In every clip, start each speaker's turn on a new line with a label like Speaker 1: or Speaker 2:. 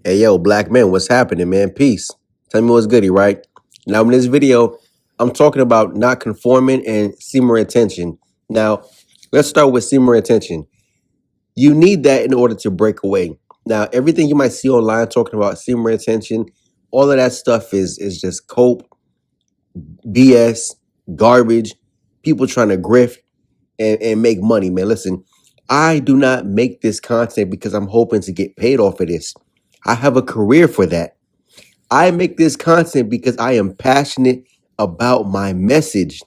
Speaker 1: Hey yo, black man, what's happening, man? Peace. Tell me what's goody, right? Now in this video, I'm talking about not conforming and semen retention. Now, let's start with semen retention. You need that in order to break away. Now, everything you might see online talking about semen retention, all of that stuff is just cope, BS, garbage, people trying to grift and make money, man. Listen, I do not make this content because I'm hoping to get paid off of this. I have a career for that. I make this content because I am passionate about my message.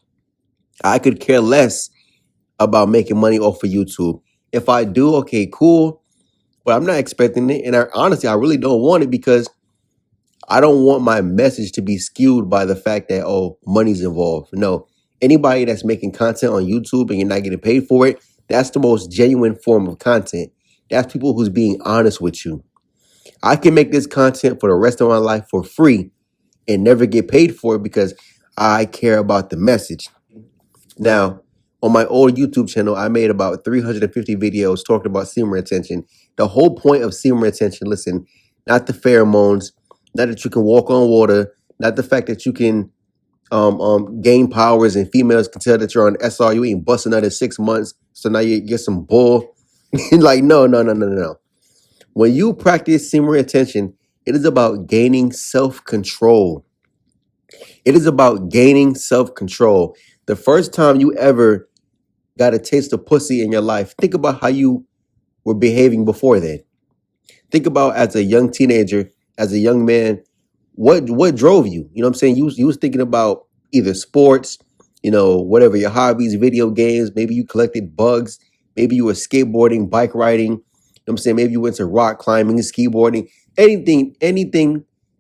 Speaker 1: I could care less about making money off of YouTube. If I do, okay, cool. But I'm not expecting it. And honestly, I really don't want it because I don't want my message to be skewed by the fact that, oh, money's involved. No. Anybody that's making content on YouTube and you're not getting paid for it, that's the most genuine form of content. That's people who's being honest with you. I can make this content for the rest of my life for free and never get paid for it because I care about the message. Now, on my old YouTube channel, I made about 350 videos talking about semen retention. The whole point of semen retention, listen, not the pheromones, not that you can walk on water, not the fact that you can gain powers and females can tell that you're on SR, you ain't busting out in 6 months, so now you get some bull. Like, no, no, no, no, no, no. When you practice semen retention, it is about gaining self-control. It is about gaining self-control. The first time you ever got a taste of pussy in your life, think about how you were behaving before then. Think about as a young teenager, as a young man, what drove you? You know what I'm saying? You was thinking about either sports, whatever your hobbies, video games, maybe you collected bugs, maybe you were skateboarding, bike riding, you know what I'm saying? Maybe you went to rock climbing, skateboarding, anything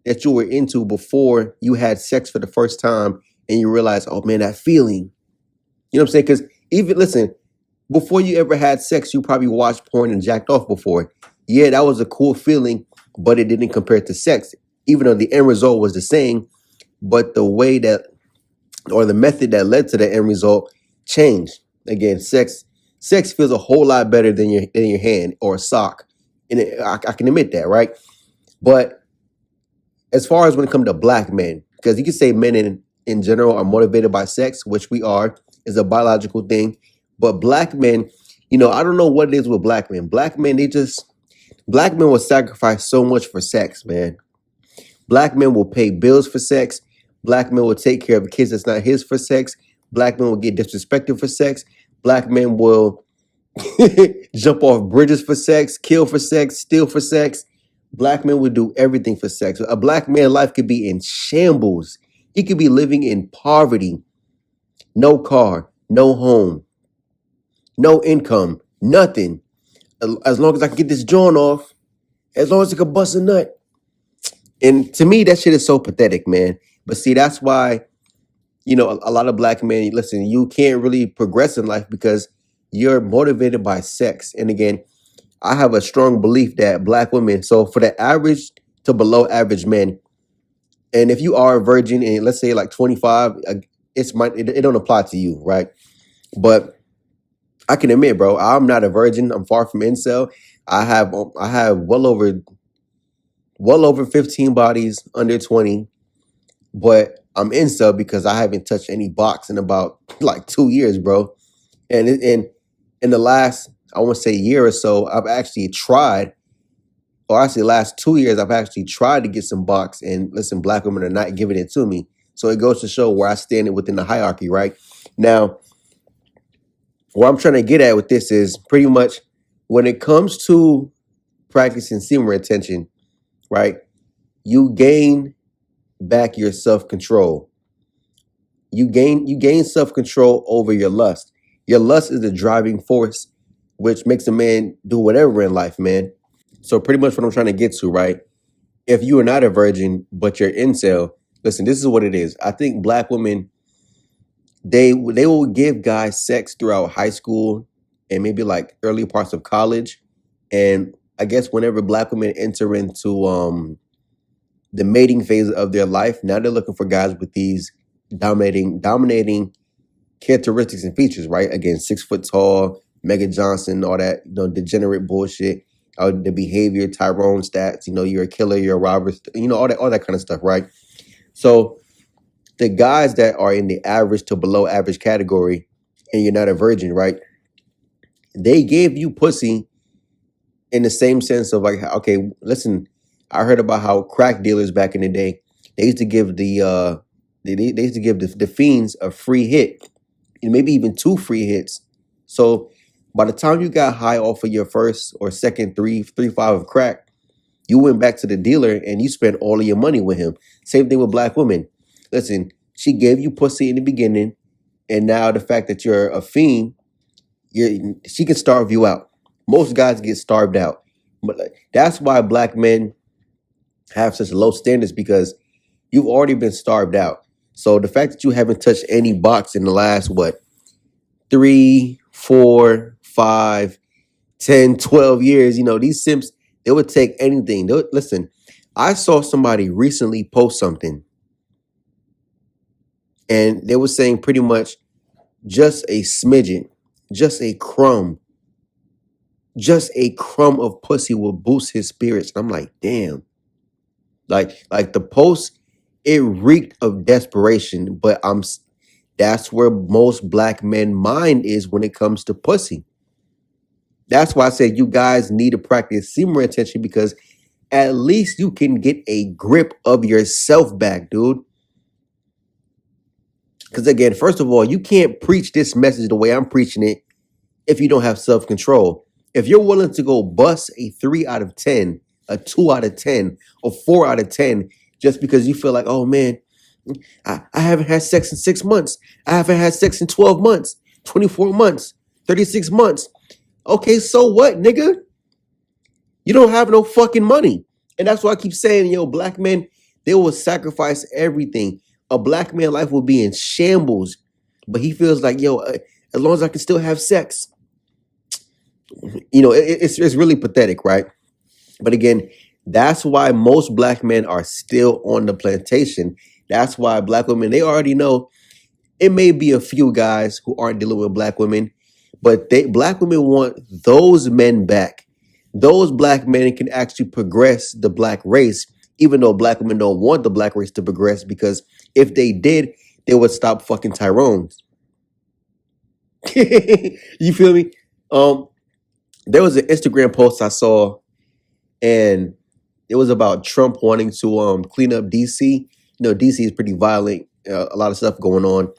Speaker 1: that you were into before you had sex for the first time and you realize, oh man, that feeling. You know what I'm saying? Because even listen, before you ever had sex, you probably watched porn and jacked off before. Yeah, that was a cool feeling, but it didn't compare to sex. Even though the end result was the same, but the way that or the method that led to the end result changed. Again, sex feels a whole lot better than your hand or a sock, and I can admit that, right? But as far as when it comes to black men, because you can say men in general are motivated by sex, which we are, is a biological thing. But black men, I don't know what it is with black men. Black men will sacrifice so much for sex, man. Black men will pay bills for sex. Black men will take care of kids that's not his for sex. Black men will get disrespected for sex. Black men will jump off bridges for sex, kill for sex, steal for sex. Black men would do everything for sex. A black man's life could be in shambles. He could be living in poverty, no car, no home, no income, nothing. As long as I can get this joint off, as long as I can bust a nut. And to me, that shit is so pathetic, man. But see, that's why, a lot of black men, listen, you can't really progress in life because you're motivated by sex. And again, I have a strong belief that black women, so for the average to below average men, and if you are a virgin and let's say like 25, it don't apply to you, right? But I can admit, bro, I'm not a virgin. I'm far from incel. I have well over 15 bodies under 20, but I'm incel because I haven't touched any box in about like 2 years, bro. And in the last, I want to say year or so, I've actually tried, or actually the last 2 years, I've actually tried to get some box. And listen, black women are not giving it to me. So it goes to show where I stand within the hierarchy, right? Now, what I'm trying to get at with this is pretty much when it comes to practicing semen retention, right? You gain back your self-control. You gain self-control over your lust. Your lust is the driving force which makes a man do whatever in life, man. So pretty much what I'm trying to get to, right? If you are not a virgin but you're incel, listen, this is what it is. I think black women, they will give guys sex throughout high school and maybe like early parts of college. And I guess whenever black women enter into the mating phase of their life, now they're looking for guys with these dominating characteristics and features, right? Again, 6 foot tall, Megan Johnson, all that, degenerate bullshit. the behavior, Tyrone stats. You're a killer, you're a robber. All that kind of stuff, right? So the guys that are in the average to below average category, and you're not a virgin, right? They gave you pussy in the same sense of like, okay, listen, I heard about how crack dealers back in the day, they used to give they used to give the fiends a free hit, and maybe even two free hits. So by the time you got high off of your first or second three five of crack, you went back to the dealer and you spent all of your money with him. Same thing with black women. Listen, she gave you pussy in the beginning, and now the fact that you're a fiend, she can starve you out. Most guys get starved out, but that's why black men have such low standards, because you've already been starved out. So the fact that you haven't touched any box in the last, what, 3, 4, 5, 10, 12 years, these simps, they would take anything. Listen, I saw somebody recently post something, and they were saying pretty much just a smidgen, just a crumb, of pussy will boost his spirits. And I'm like, damn. Like the post, it reeked of desperation, but that's where most black men mind is when it comes to pussy. That's why I said you guys need to practice semen retention, because at least you can get a grip of yourself back, dude. Because again, first of all, you can't preach this message the way I'm preaching it if you don't have self-control. If you're willing to go bust a 3 out of 10, a 2 out of 10, a 4 out of 10, just because you feel like, oh man, I haven't had sex in 6 months. I haven't had sex in 12 months, 24 months, 36 months. Okay, so what, nigga? You don't have no fucking money. And that's why I keep saying, black men, they will sacrifice everything. A black man life will be in shambles, but he feels like, as long as I can still have sex. It's really pathetic, right? But again, that's why most black men are still on the plantation. That's why black women, they already know it may be a few guys who aren't dealing with black women, but black women want those men back. Those black men can actually progress the black race, even though black women don't want the black race to progress, because if they did, they would stop fucking Tyrones. You feel me? There was an Instagram post I saw, and it was about Trump wanting to clean up DC. DC is pretty violent, a lot of stuff going on.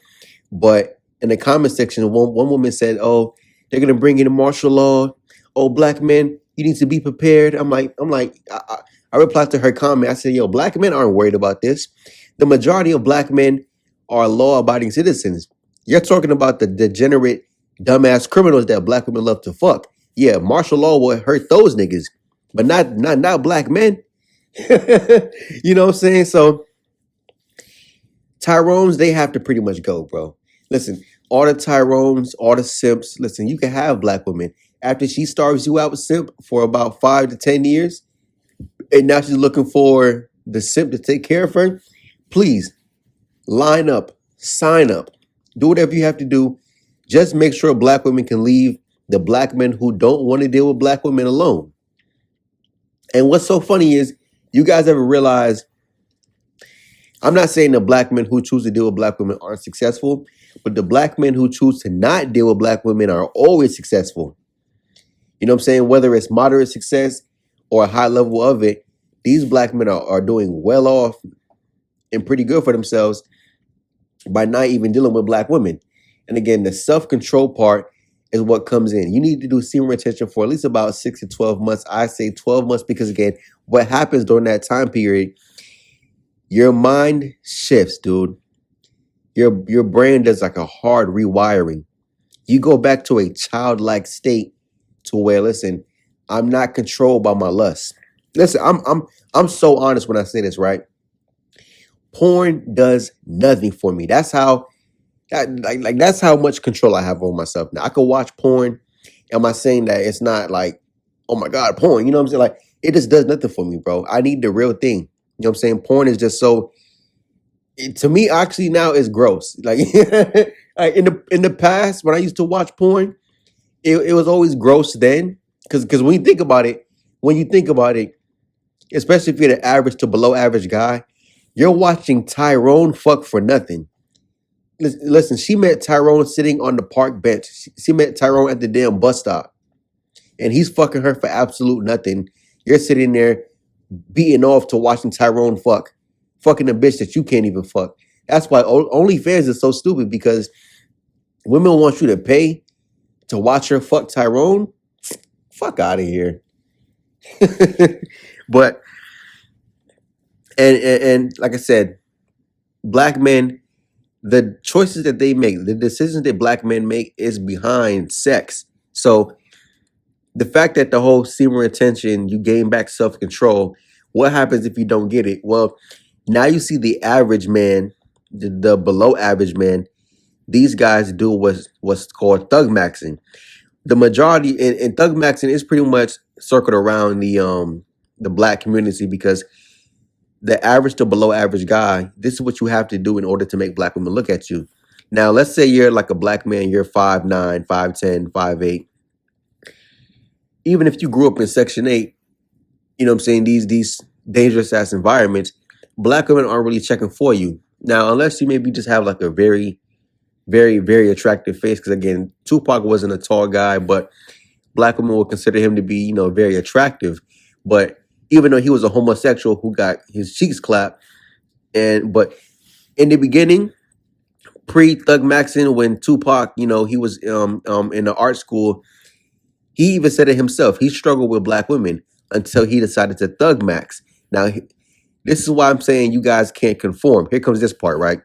Speaker 1: But in the comment section, one woman said, "Oh, they're gonna bring in martial law. Oh, black men, you need to be prepared." I replied to her comment. I said, "Yo, black men aren't worried about this. The majority of black men are law-abiding citizens. You're talking about the degenerate, dumbass criminals that black women love to fuck. Yeah, martial law will hurt those niggas, but not black men." You know what I'm saying? So Tyrones, they have to pretty much go, bro. Listen, all the Tyrones, all the simps, listen, you can have black women. After she starves you out with simp for about 5 to 10 years, and now she's looking for the simp to take care of her, please line up, sign up, do whatever you have to do. Just make sure black women can leave the black men who don't want to deal with black women alone. And what's so funny is, you guys ever realize, I'm not saying the black men who choose to deal with black women aren't successful, but the black men who choose to not deal with black women are always successful. You know what I'm saying? Whether it's moderate success or a high level of it, these black men are doing well off and pretty good for themselves by not even dealing with black women. And again, the self-control part is what comes in. You need to do semen retention for at least about 6 to 12 months. I say 12 months because, again, what happens during that time period, your mind shifts, dude. Your brain does like a hard rewiring. You go back to a childlike state to where, listen, I'm not controlled by my lust. Listen, I'm so honest when I say this, right? Porn does nothing for me. That's how that's how much control I have over myself. Now I can watch porn. Am I saying that it's not like, oh my God, porn? You know what I'm saying? Like, it just does nothing for me, bro. I need the real thing. You know what I'm saying? Porn is just so, to me, actually now it's gross. Like, like in the past when I used to watch porn, it was always gross then. Because when you think about it, when you think about it, especially if you're the average to below average guy, you're watching Tyrone fuck for nothing. Listen, she met Tyrone sitting on the park bench. She met Tyrone at the damn bus stop, and he's fucking her for absolute nothing. You're sitting there beating off to watching Tyrone fucking a bitch that you can't even fuck. That's why OnlyFans is so stupid, because women want you to pay to watch her fuck Tyrone. Fuck out of here. But and like I said, black men, the choices that they make, the decisions that black men make is behind sex. So the fact that the whole semen retention, you gain back self-control, what happens if you don't get it? Well, now you see the average man, the below average man, these guys do what's called thug maxing. The majority in thug maxing is pretty much circled around the black community, because the average to below average guy, this is what you have to do in order to make black women look at you. Now, let's say you're like a black man, you're 5'9", 5'10", 5'8". Even if you grew up in Section 8, you know what I'm saying, these dangerous ass environments, black women aren't really checking for you. Now, unless you maybe just have like a very, very, very attractive face, because again, Tupac wasn't a tall guy, but black women would consider him to be, very attractive. But even though he was a homosexual who got his cheeks clapped, but in the beginning, pre-Thug Maxin, when Tupac, he was in the art school, he even said it himself. He struggled with black women until he decided to Thug Max. Now, this is why I'm saying you guys can't conform. Here comes this part, right?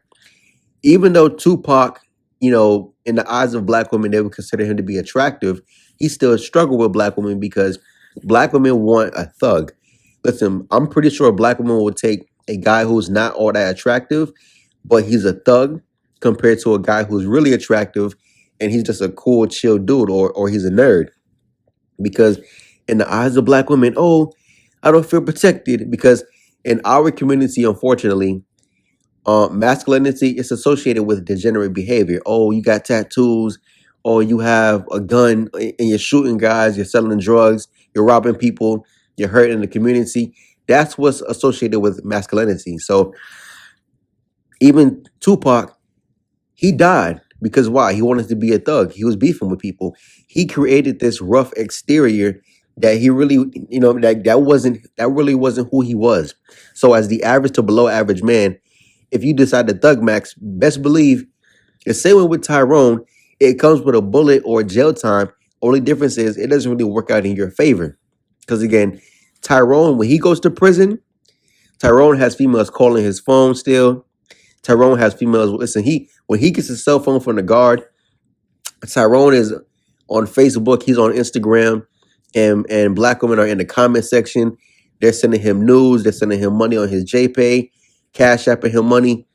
Speaker 1: Even though Tupac, in the eyes of black women, they would consider him to be attractive, he still struggled with black women because black women want a thug. Listen, I'm pretty sure a black woman would take a guy who's not all that attractive, but he's a thug, compared to a guy who's really attractive and he's just a cool, chill dude, or he's a nerd. Because in the eyes of black women, oh, I don't feel protected. Because in our community, unfortunately, masculinity is associated with degenerate behavior. Oh, you got tattoos, or you have a gun and you're shooting guys, you're selling drugs, you're robbing people, you're hurting the community. That's what's associated with masculinity. So even Tupac, he died because why? He wanted to be a thug. He was beefing with people. He created this rough exterior that he really, that really wasn't who he was. So as the average to below average man, if you decide to thug max, best believe the same way with Tyrone, it comes with a bullet or jail time. Only difference is it doesn't really work out in your favor. Because again, Tyrone, when he goes to prison, Tyrone has females calling his phone still. Tyrone has females. Listen, when he gets his cell phone from the guard, Tyrone is on Facebook. He's on Instagram, and black women are in the comment section. They're sending him news. They're sending him money on his JPay, Cash Apping him money.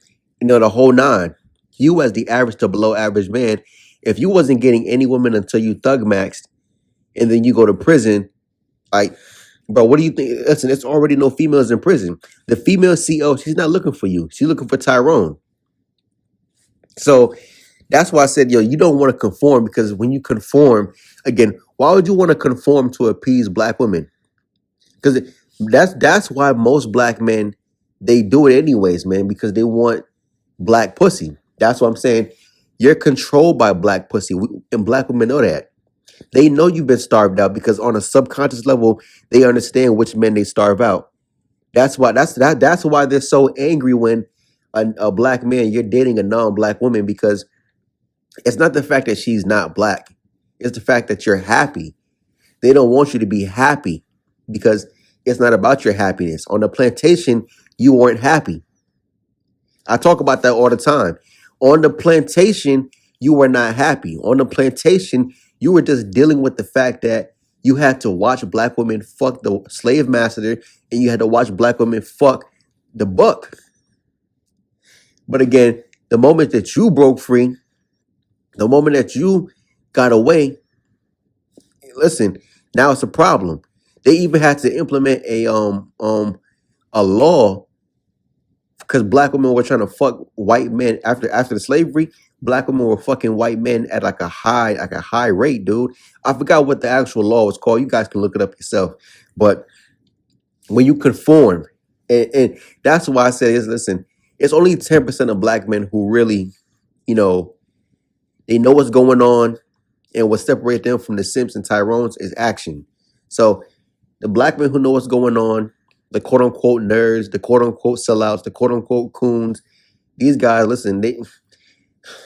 Speaker 1: The whole nine. You, as the average to below average man, if you wasn't getting any women until you thug maxed, and then you go to prison, like, bro, what do you think? Listen, it's already no females in prison. The female CO, she's not looking for you. She's looking for Tyrone. So that's why I said, you don't want to conform, because when you conform, again, why would you want to conform to appease black women? Because that's why most black men, they do it anyways, man, because they want black pussy. That's what I'm saying. You're controlled by black pussy, and black women know that. They know you've been starved out, because on a subconscious level, they understand which men they starve out. That's why they're so angry when a black man, you're dating a non-black woman, because it's not the fact that she's not black. It's the fact that you're happy. They don't want you to be happy, because it's not about your happiness. On the plantation, you weren't happy. I talk about that all the time. On the plantation, you were not happy. On the plantation, you were just dealing with the fact that you had to watch black women fuck the slave master, and you had to watch black women fuck the buck. But again, the moment that you broke free, the moment that you got away, listen, now it's a problem. They even had to implement a law, because black women were trying to fuck white men after the slavery. black women were fucking white men at like a high rate, dude. I forgot what the actual law was called. You guys can look it up yourself. But when you conform, and that's why I say is listen, it's only 10% of black men who really, you know, they know what's going on, and what separates them from the Simps and Tyrones is action. So the black men who know what's going on, the quote unquote nerds, the quote unquote sellouts, the quote unquote coons, these guys, listen,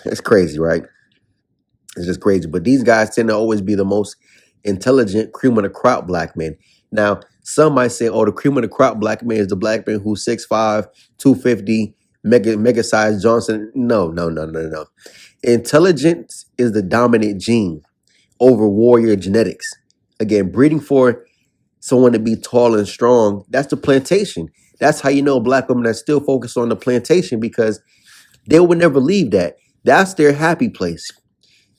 Speaker 1: it's crazy, right? It's just crazy. But these guys tend to always be the most intelligent cream of the crop black men. Now, some might say, oh, the cream of the crop black man is the black man who's 6'5", 250, mega size Johnson. No, no, no, no, no. Intelligence is the dominant gene over warrior genetics. Again, breeding for someone to be tall and strong, that's the plantation. That's how you know black women are still focused on the plantation because they will never leave that. That's their happy place.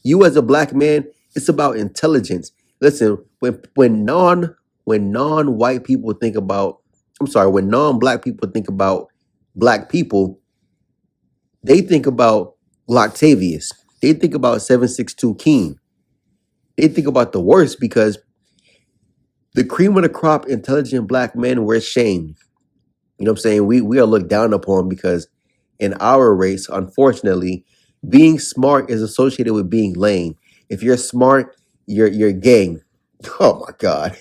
Speaker 1: You as a black man, it's about intelligence. Listen, when non-white people think about, I'm sorry, when non-black people think about black people, they think about Loctavius. They think about 762 King. They think about the worst because the cream of the crop intelligent black men were shamed. You know what I'm saying? We are looked down upon because in our race, unfortunately, being smart is associated with being lame. If you're smart, you're gay. Oh my God.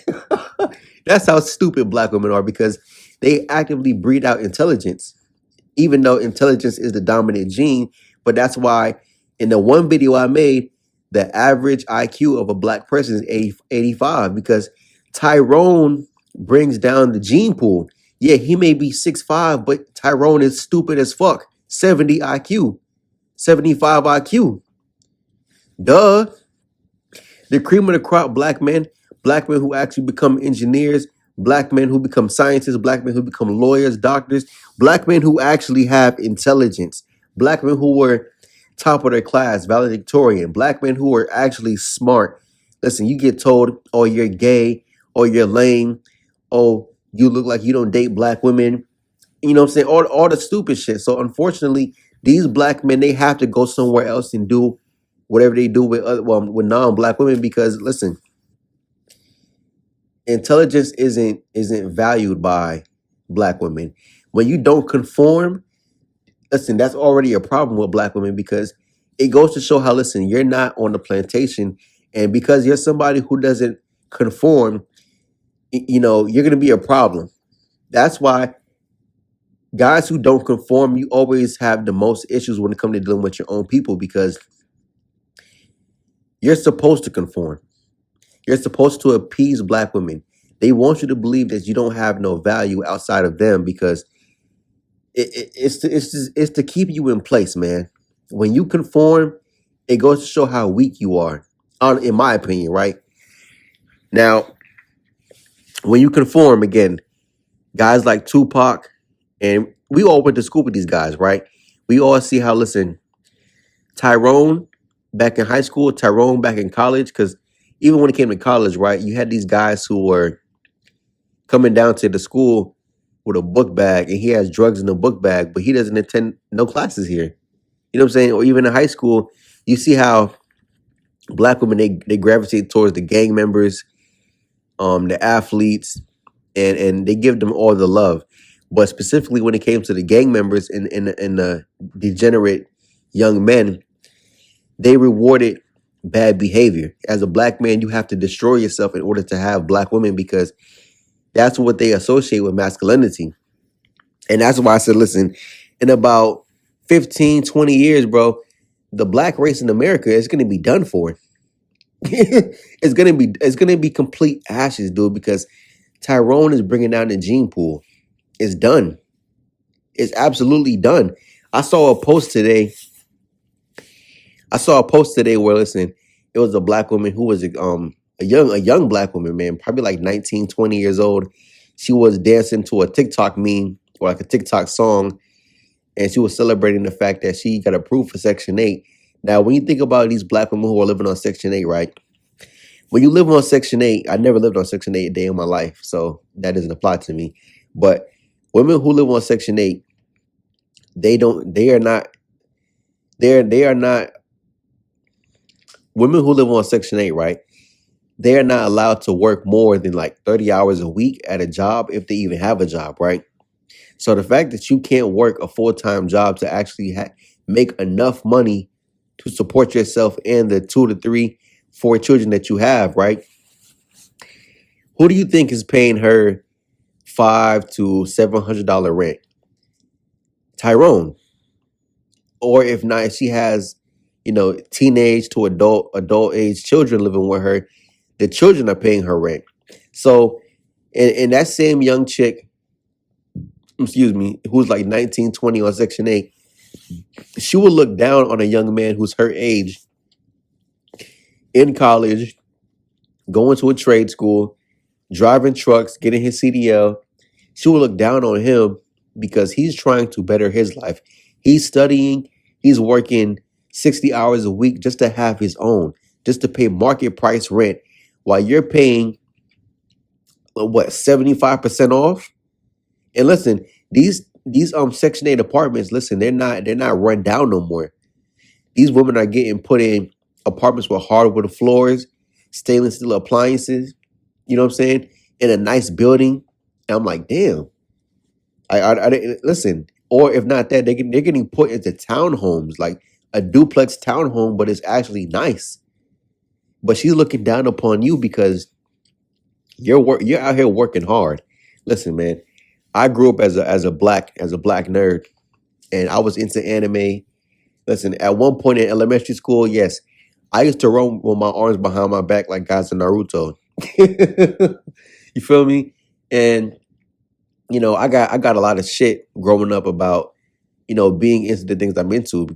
Speaker 1: That's how stupid black women are because they actively breed out intelligence, even though intelligence is the dominant gene. But that's why in the one video I made, the average IQ of a black person is 85 because Tyrone brings down the gene pool. Yeah, he may be 6'5", but Tyrone is stupid as fuck. 70 IQ, 75 IQ. Duh. The cream of the crop black men who actually become engineers, black men who become scientists, black men who become lawyers, doctors, black men who actually have intelligence, black men who were top of their class, valedictorian, black men who were actually smart. Listen, you get told, oh, you're gay, or you're lame, oh, you look like you don't date black women. You know what I'm saying? All the stupid shit. So unfortunately, these black men, they have to go somewhere else and do whatever they do with with non-black women because listen, intelligence isn't valued by black women. When you don't conform, listen, that's already a problem with black women because it goes to show how listen, you're not on the plantation, and because you're somebody who doesn't conform, you know, you're gonna be a problem. That's why guys who don't conform, you always have the most issues when it comes to dealing with your own people because you're supposed to conform. You're supposed to appease black women. They want you to believe that you don't have no value outside of them because it's to keep you in place, man. When you conform, it goes to show how weak you are, in my opinion, right? Now, when you conform, again, guys like Tupac, and we all went to school with these guys, right? We all see how, listen, Tyrone back in high school, Tyrone back in college, because even when it came to college, right, you had these guys who were coming down to the school with a book bag and he has drugs in the book bag, but he doesn't attend no classes here. You know what I'm saying? Or even in high school, you see how black women they gravitate towards the gang members, the athletes, and they give them all the love. But specifically when it came to the gang members and the degenerate young men, they rewarded bad behavior. As a black man, you have to destroy yourself in order to have black women because that's what they associate with masculinity. And that's why I said, listen, in about 15, 20 years, bro, the black race in America is going to be done for. It's going to be complete ashes, dude, because Tyrone is bringing down the gene pool. It's done. It's absolutely done. I saw a post today. Where, listen, it was a black woman who was a young black woman, man, probably like 19, 20 years old. She was dancing to a TikTok meme or like a TikTok song, and she was celebrating the fact that she got approved for Section 8. Now, when you think about these black women who are living on Section 8, right? When you live on Section 8, I never lived on Section 8 a day in my life, so that doesn't apply to me. But women who live on Section 8, they are not They are not women who live on Section 8, right? They are not allowed to work more than like 30 hours a week at a job if they even have a job, right? So the fact that you can't work a full-time job to actually make enough money to support yourself and the 2 to 3, 4 children that you have, right? Who do you think is paying her $500 to $700 rent? Tyrone. Or if not, if she has, teenage to adult age children living with her, the children are paying her rent. So, and that same young chick, excuse me, who's like 19, 20 on Section 8, she will look down on a young man who's her age in college, going to a trade school, driving trucks, getting his CDL. She will look down on him because he's trying to better his life. He's studying, he's working 60 hours a week just to have his own, just to pay market price rent while you're paying what, 75% off? And listen, these Section 8 apartments, listen, they're not run down no more. These women are getting put in apartments with hardwood floors, stainless steel appliances, you know what I'm saying? In a nice building. And I'm like, damn. Listen, or if not that, they're getting put into townhomes, like a duplex townhome, but it's actually nice. But she's looking down upon you because you're out here working hard. Listen, man, I grew up as a black nerd, and I was into anime. Listen, at one point in elementary school, yes, I used to run with my arms behind my back like guys in Naruto. You feel me? And I got a lot of shit growing up about being into the things I'm into.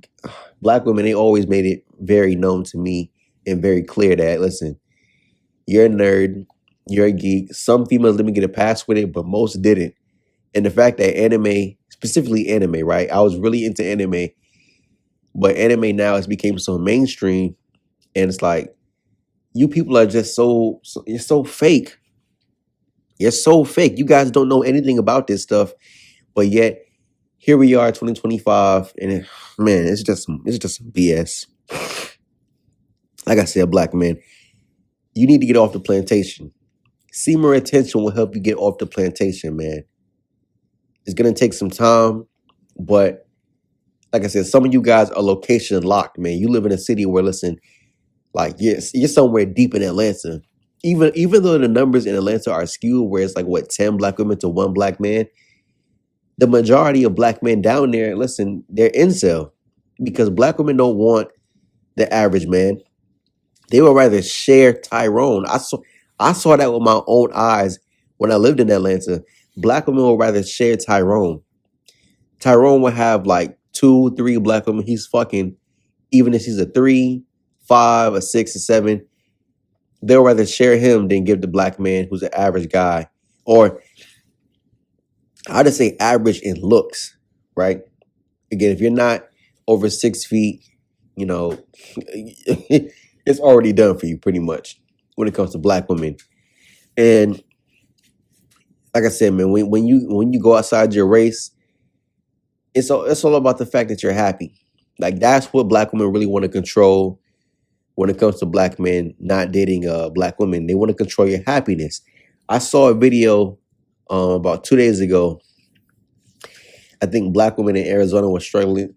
Speaker 1: Black women, they always made it very known to me and very clear that, listen, you're a nerd, you're a geek. Some females let me get a pass with it, but most didn't. And the fact that anime, specifically anime, right? I was really into anime, but anime now has become so mainstream, and it's like you people are just you're so fake. You're so fake. You guys don't know anything about this stuff, but yet here we are, 2025, and man, it's just some BS. Like I said, black man, you need to get off the plantation. Semen retention will help you get off the plantation, man. It's gonna take some time, but like I said, some of you guys are location locked, man. You live in a city where, listen, like yes, you're somewhere deep in Atlanta. Even though the numbers in Atlanta are skewed, where it's like what, 10 black women to one black man, the majority of black men down there, listen, they're incel because black women don't want the average man. They would rather share Tyrone. I saw that with my own eyes when I lived in Atlanta. Black women would rather share Tyrone. Tyrone would have like 2, 3 black women he's fucking, even if he's a 3, 5, a 6, a 7. They'll rather share him than give the black man who's an average guy. Or I just say average in looks, right? Again, if you're not over 6 feet, you know, it's already done for you pretty much when it comes to black women. And like I said, man, when you go outside your race, it's all about the fact that you're happy. Like that's what black women really want to control when it comes to black men not dating black women. They want to control your happiness. I saw a video about 2 days ago. I think black women in Arizona were struggling.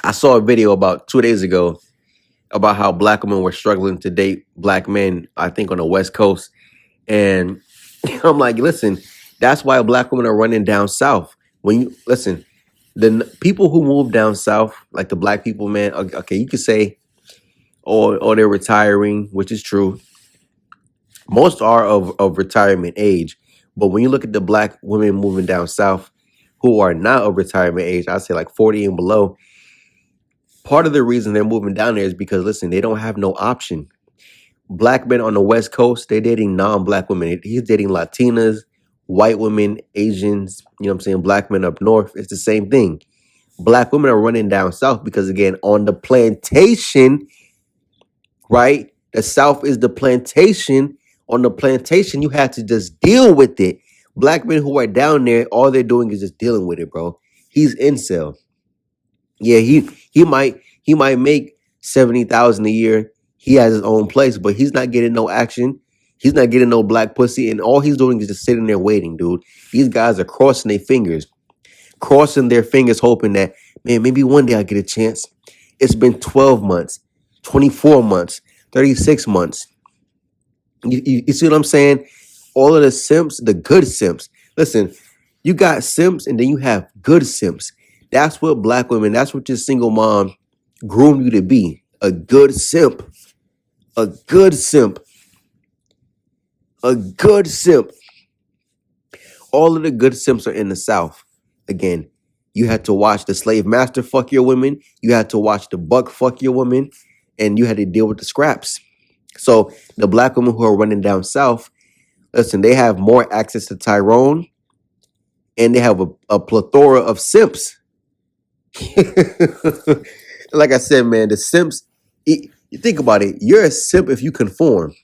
Speaker 1: I saw a video about 2 days ago about how black women were struggling to date black men, I think on the West Coast. And I'm like, listen, that's why black women are running down south. When you listen, people who move down south, like the black people, man, okay, you could say, or they're retiring, which is true. Most are of retirement age. But when you look at the black women moving down south who are not of retirement age, I'd say like 40 and below, part of the reason they're moving down there is because, listen, they don't have no option. Black men on the West Coast, they're dating non-black women. He's dating Latinas, white women, Asians, you know what I'm saying, black men up north. It's the same thing. Black women are running down south because, again, on the plantation, right? The South is the plantation. On the plantation, you have to just deal with it. Black men who are down there, all they're doing is just dealing with it, bro. He's incel. Yeah, he might make 70,000 a year. He has his own place, but he's not getting no action. He's not getting no black pussy, and all he's doing is just sitting there waiting, dude. These guys are crossing their fingers, hoping that, man, maybe one day I get a chance. It's been 12 months, 24 months, 36 months. You see what I'm saying? All of the simps, the good simps. Listen, you got simps and then you have good simps. That's what black women, that's what your single mom groomed you to be. A good simp. A good simp. A good simp. All of the good simps are in the South. Again, you had to watch the slave master fuck your women. You had to watch the buck fuck your women. And you had to deal with the scraps. So the black women who are running down south, listen, they have more access to Tyrone and they have a plethora of simps. Like I said, man, the simps, you think about it, you're a simp if you conform.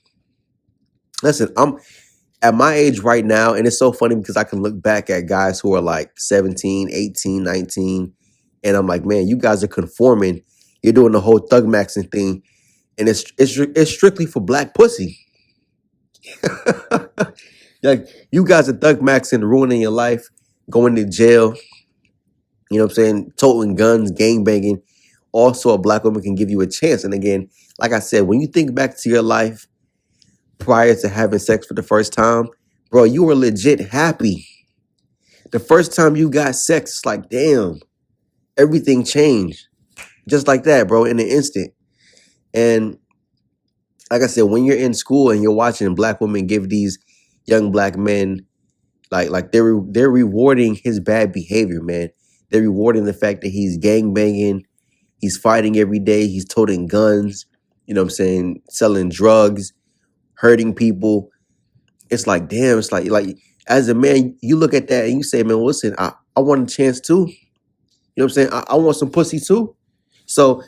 Speaker 1: Listen, I'm at my age right now, and it's so funny because I can look back at guys who are like 17, 18, 19, and I'm like, man, you guys are conforming. You're doing the whole thug maxing thing, and it's strictly for black pussy. Like you guys are thug maxing, ruining your life, going to jail. You know what I'm saying? Toting guns, gang banging. Also, a black woman can give you a chance. And again, like I said, when you think back to your life prior to having sex for the first time, bro, you were legit happy. The first time you got sex, it's like, damn, everything changed. Just like that, bro, in an instant. And like I said, when you're in school and you're watching black women give these young black men, like they're rewarding his bad behavior, man. They're rewarding the fact that he's gang banging, he's fighting every day, he's toting guns, you know what I'm saying, selling drugs, hurting people. It's like, damn, it's like as a man, you look at that and you say, man, listen, I want a chance too. You know what I'm saying? I want some pussy too. So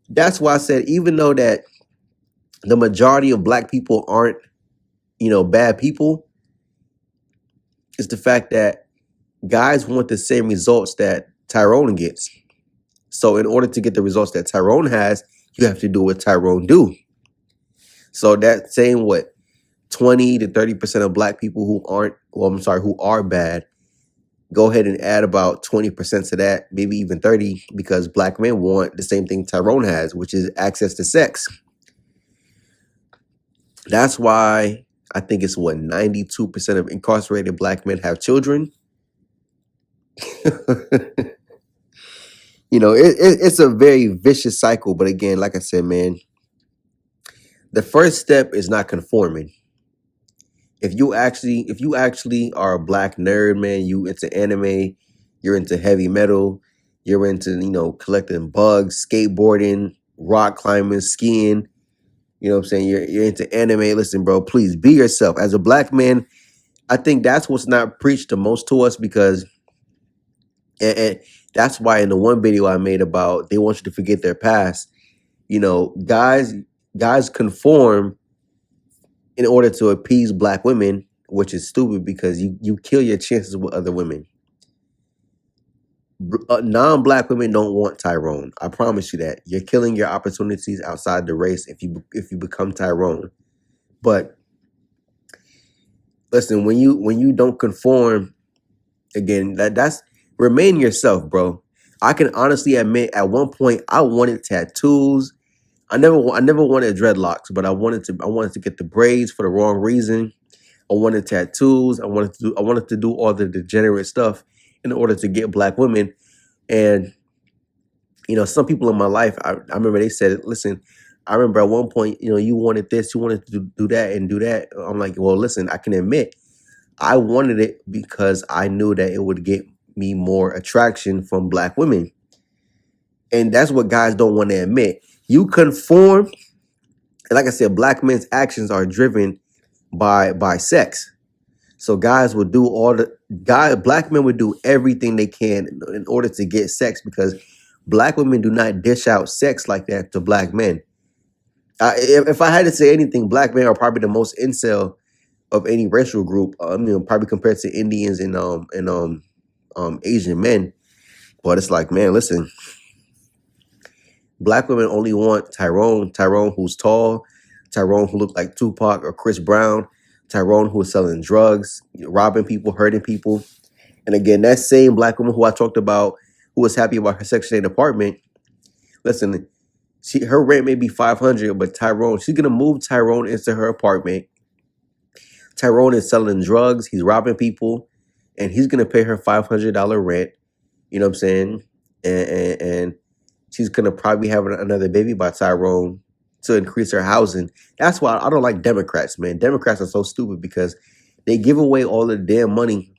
Speaker 1: that's why I said, even though that the majority of black people aren't, bad people, it's the fact that guys want the same results that Tyrone gets. So in order to get the results that Tyrone has, you have to do what Tyrone do. So that saying what 20 to 30% of black people who are bad, go ahead and add about 20% to that, maybe even 30, because black men want the same thing Tyrone has, which is access to sex. That's why I think it's 92% of incarcerated black men have children. It's a very vicious cycle. But again, like I said, man, the first step is not conforming. If you actually are a black nerd, man, you into anime, you're into heavy metal, you're into, collecting bugs, skateboarding, rock climbing, skiing, you know what I'm saying? You're into anime. Listen, bro, please be yourself. As a black man, I think that's what's not preached the most to us, because and that's why in the one video I made about they want you to forget their past, guys conform in order to appease black women, which is stupid because you kill your chances with other women. Non-black women don't want Tyrone. I promise you that. You're killing your opportunities outside the race if you become Tyrone. But listen, when you don't conform, again, that's remain yourself, bro. I can honestly admit at one point I wanted tattoos. I never wanted dreadlocks, but I wanted to get the braids for the wrong reason. I wanted tattoos. I wanted to do all the degenerate stuff in order to get black women. And some people in my life, I remember they said, listen, I remember at one point, you wanted this, you wanted to do that and do that. I'm like, well, listen, I can admit I wanted it because I knew that it would get me more attraction from black women. And that's what guys don't want to admit. You conform. And like I said, black men's actions are driven by sex. So black men would do everything they can in order to get sex, because black women do not dish out sex like that to black men. If I had to say anything, black men are probably the most incel of any racial group. Probably compared to Indians and Asian men. But it's like, man, listen. Black women only want Tyrone. Tyrone who's tall. Tyrone who looked like Tupac or Chris Brown. Tyrone who is selling drugs, robbing people, hurting people. And again, that same black woman who I talked about, who was happy about her Section 8 apartment, listen, her rent may be 500, but Tyrone, she's gonna move Tyrone into her apartment. Tyrone is selling drugs, he's robbing people, and he's gonna pay her $500 rent. You know what I'm saying? And she's gonna probably have another baby by Tyrone to increase her housing. That's why I don't like Democrats, man. Democrats are so stupid because they give away all the damn money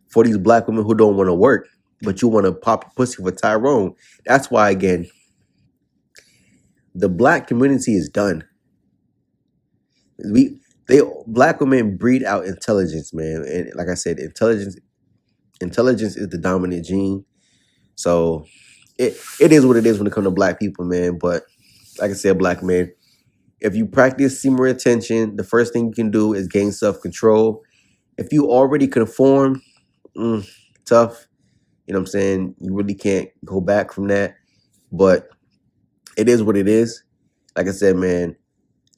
Speaker 1: for these black women who don't want to work, but you want to pop a pussy for Tyrone. That's why, again, the black community is done. Black women breed out intelligence, man. And like I said, intelligence is the dominant gene. So it is what it is when it comes to black people, man. But like I said, black men, if you practice semen retention, the first thing you can do is gain self-control. If you already conform, tough. You know what I'm saying? You really can't go back from that. But it is what it is. Like I said, man,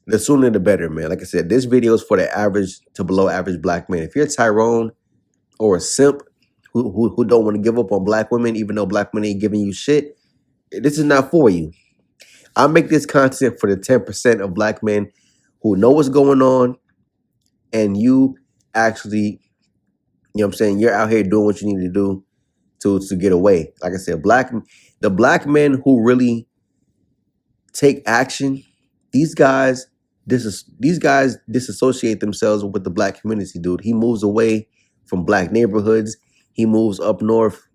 Speaker 1: the sooner the better, man. Like I said, this video is for the average to below average black man. If you're a Tyrone or a simp who don't want to give up on black women, even though black women ain't giving you shit, this is not for you. I make this content for the 10% of black men who know what's going on, and you actually, you know what I'm saying, you're out here doing what you need to do to get away. Like I said, the black men who really take action, these guys disassociate themselves with the black community, dude. He moves away from black neighborhoods. He moves up north,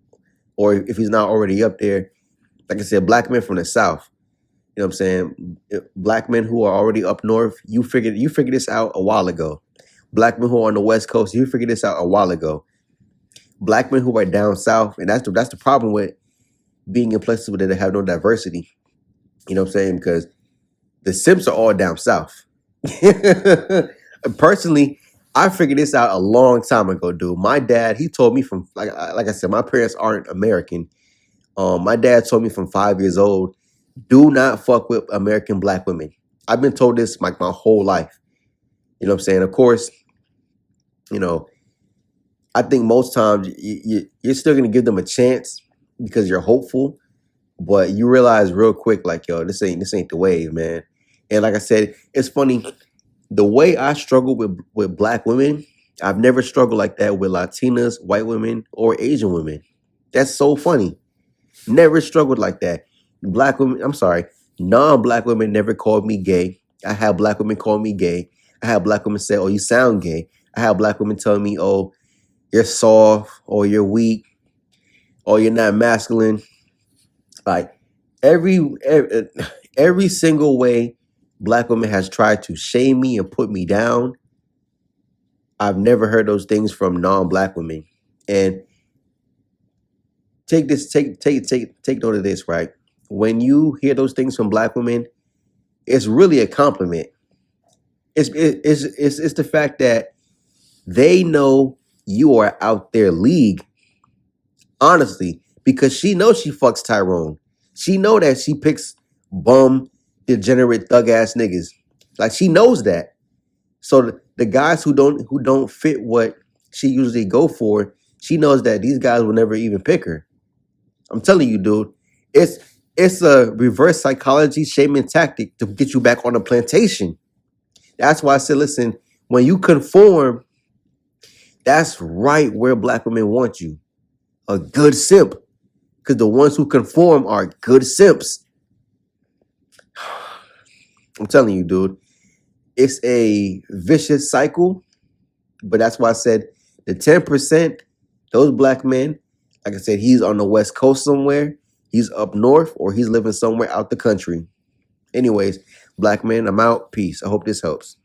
Speaker 1: or if he's not already up there, like I said, black men from the South. You know what I'm saying? Black men who are already up north, you figured this out a while ago. Black men who are on the West Coast, you figured this out a while ago. Black men who are down south, and that's the problem with being in places where they have no diversity. You know what I'm saying? Because the simps are all down south. Personally, I figured this out a long time ago, dude. My dad, he told me from like I said, my parents aren't American. My dad told me from 5 years old, do not fuck with American black women. I've been told this like my whole life. You know what I'm saying? Of course, you know, I think most times you're still going to give them a chance because you're hopeful, but you realize real quick, like, yo, this ain't the wave, man. And like I said, it's funny. The way I struggle with black women, I've never struggled like that with Latinas, white women, or Asian women. That's so funny. Never struggled like that. Black women, I'm sorry, non-black women never called me gay. I had black women call me gay. I had black women say, oh, you sound gay. I had black women tell me, oh, you're soft, or you're weak, or you're not masculine. Like every single way black women has tried to shame me and put me down, I've never heard those things from non-black women. And take note of this, right? When you hear those things from black women, it's really a compliment. It's the fact that they know you are out their league, honestly, because she knows she fucks Tyrone. She know that she picks bum, degenerate, thug ass niggas. Like, she knows that. So the guys who don't fit what she usually go for, she knows that these guys will never even pick her. I'm telling you, dude, it's a reverse psychology shaming tactic to get you back on the plantation. That's why I said, listen, when you conform, that's right where black women want you. A good simp. Because the ones who conform are good simps. I'm telling you, dude. It's a vicious cycle. But that's why I said the 10%, those black men, like I said, he's on the West Coast somewhere. He's up north, or he's living somewhere out the country. Anyways, black men, I'm out. Peace. I hope this helps.